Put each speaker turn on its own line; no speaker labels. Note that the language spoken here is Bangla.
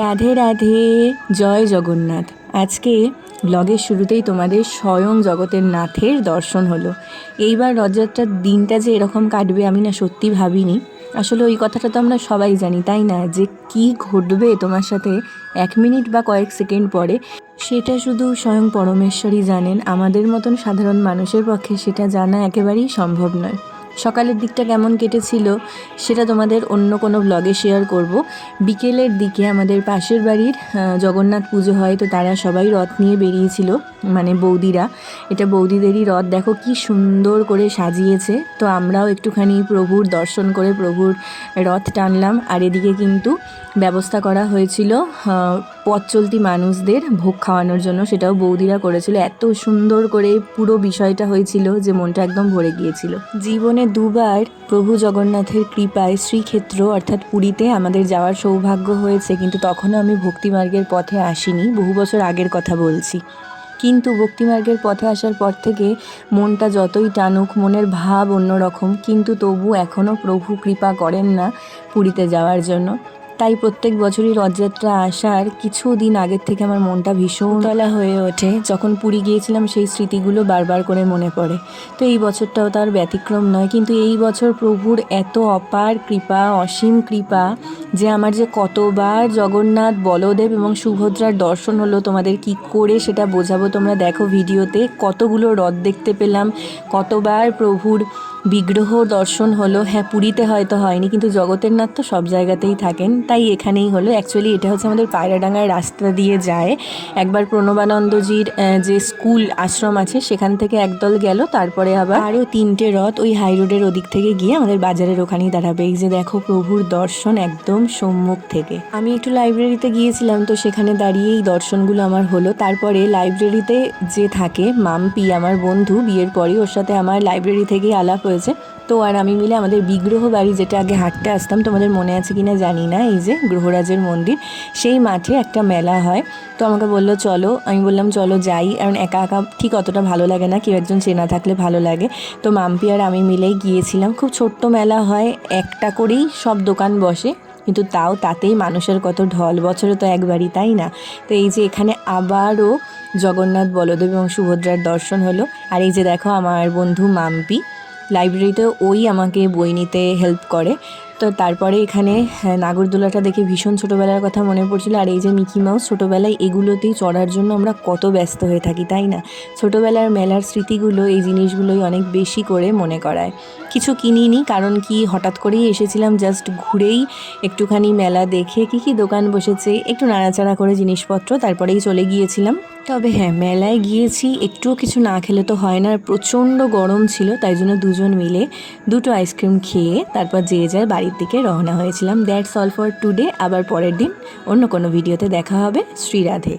রাধে রাধে, জয় জগন্নাথ। আজকে ব্লগের শুরুতেই তোমাদের স্বয়ং জগতের নাথের দর্শন হলো। এইবার রথযাত্রার দিনটা যে এরকম কাটবে আমি না সত্যি ভাবিনি। আসলে ওই কথাটা তো আমরা সবাই জানি, তাই না, যে কি ঘটবে তোমার সাথে 1 মিনিট বা কয়েক সেকেন্ড পরে, সেটা শুধু স্বয়ং পরমেশ্বরই জানেন। আমাদের মতন সাধারণ মানুষের পক্ষে সেটা জানা একেবারেই সম্ভব নয়। সকালের দিকটা কেমন কেটেছিল সেটা তোমাদের অন্য কোনো ব্লগে শেয়ার করব। বিকেলের দিকে আমাদের পাশের বাড়ির জগন্নাথ পুজো হয়, তো তারা সবাই রথ নিয়ে বেরিয়েছিল, মানে বৌদিরা। এটা বৌদিদেরই রথ, দেখো কি সুন্দর করে সাজিয়েছে। তো আমরাও একটুখানি প্রভুর দর্শন করে প্রভুর রথ টানলাম। আর এদিকে কিন্তু ব্যবস্থা করা হয়েছিল পথ চলতি মানুষদের ভোগ খাওয়ানোর জন্য, সেটাও বৌদিরা করেছিল। এত সুন্দর করে পুরো বিষয়টা হয়েছিল যে মনটা একদম ভরে গিয়েছিল। জীবনে দুবার প্রভু জগন্নাথের কৃপায় শ্রীক্ষেত্র অর্থাৎ পুরীতে আমাদের যাওয়ার সৌভাগ্য হয়েছে, কিন্তু তখনও আমি ভক্তিমার্গের পথে আসিনি, বহু বছর আগের কথা বলছি। কিন্তু ভক্তিমার্গের পথে আসার পর থেকে মনটা যতই টানুক, মনের ভাব অন্যরকম, কিন্তু তবু এখনও প্রভু কৃপা করেন না পুরীতে যাওয়ার জন্য। তাই প্রত্যেক বছরই রথযাত্রা আসার কিছু দিন আগের থেকে আমার মনটা ভীষণ তলা হয়ে ওঠে। যখন পুরী গিয়েছিলাম সেই স্মৃতিগুলো বারবার করে মনে পড়ে। তো এই বছরটাও তার ব্যতিক্রম নয়। কিন্তু এই বছর প্রভুর এত অপার কৃপা, অসীম কৃপা, যে আমার যে কতবার জগন্নাথ, বলদেব এবং সুভদ্রার দর্শন হলো, তোমাদের কি করে সেটা বোঝাবো। তোমরা দেখো ভিডিওতে কতগুলো রথ দেখতে পেলাম, কতবার প্রভুর বিগ্রহ দর্শন হলো। হ্যাঁ, পুরীতে হয়তো হয়নি, কিন্তু জগতের নাথ তো সব জায়গাতেই থাকেন, তাই এখানেই হলো। অ্যাকচুয়ালি এটা হচ্ছে আমাদের পায়রাডাঙ্গার রাস্তা দিয়ে যায়। একবার প্রণবানন্দজির যে স্কুল আশ্রম আছে সেখান থেকে একদল গেল, তারপরে আবার আরও 3টে রথ ওই হাই রোডের ওদিক থেকে গিয়ে আমাদের বাজারের ওখানেই দাঁড়াবে। এই যে দেখো প্রভুর দর্শন একদম সম্মুখ থেকে। আমি একটু লাইব্রেরিতে গিয়েছিলাম, তো সেখানে দাঁড়িয়েই দর্শনগুলো আমার হলো। তারপরে লাইব্রেরিতে যে থাকে মাম্পি, আমার বন্ধু, বিয়ের পরই ওর সাথে আমার লাইব্রেরি থেকেই আলাপ হয়েছে। তো আর আমি মিলে আমাদের বিগ্রহ বাড়ি, যেটা আগে হাঁটতে আসতাম, তোমাদের মনে আছে কিনা জানি না, এই যে গ্রহরাজের মন্দির, সেই মাঠে একটা মেলা হয়। তো আমাকে বললো চলো, আমি বললাম চলো যাই, কারণ একা একা ঠিক অতটা ভালো লাগে না, কেউ একজন চেনা থাকলে ভালো লাগে। তো মাম্পি আর আমি মিলেই গিয়েছিলাম। খুব ছোট্ট মেলা হয়, একটা করেই সব দোকান বসে, কিন্তু তাতেই মানুষের কত ঢল, বছরে তো একবারই, তাই না। তো এই যে এখানে আবারও জগন্নাথ, বলদেব এবং সুভদ্রার দর্শন হলো। আর এই যে দেখো আমার বন্ধু মাম্পি, লাইব্রেরিতে ওই আমাকে বই নিতে হেল্প করে। তো তারপরে এখানে নাগরদোলাটা দেখে ভীষণ ছোটোবেলার কথা মনে পড়ছিল। আর এই যে মিকি মাউস, ছোটোবেলায় এগুলোতেই চড়ার জন্য আমরা কত ব্যস্ত হয়ে থাকি, তাই না। ছোটোবেলার মেলার স্মৃতিগুলো এই জিনিসগুলোই অনেক বেশি করে মনে করায়। কিছু কিনিনি, কারণ কি হঠাৎ করেই এসেছিলাম, জাস্ট ঘুরেই একটুখানি মেলা দেখে কী কী দোকান বসেছে একটু নাড়াচাড়া করে জিনিসপত্র তারপরেই চলে গিয়েছিলাম। তবে হ্যাঁ, মেলায় গিয়েছি, একটুও কিছু না খেলে তো হয় না। আর প্রচণ্ড গরম ছিল, তাই জন্য দুজন মিলে 2টো আইসক্রিম খেয়ে তারপর যে যার বাড়ির দিকে রওনা হয়েছিলাম। That's all for today. আবার পরের দিন অন্য কোনো ভিডিওতে দেখা হবে। শ্রী রাধে।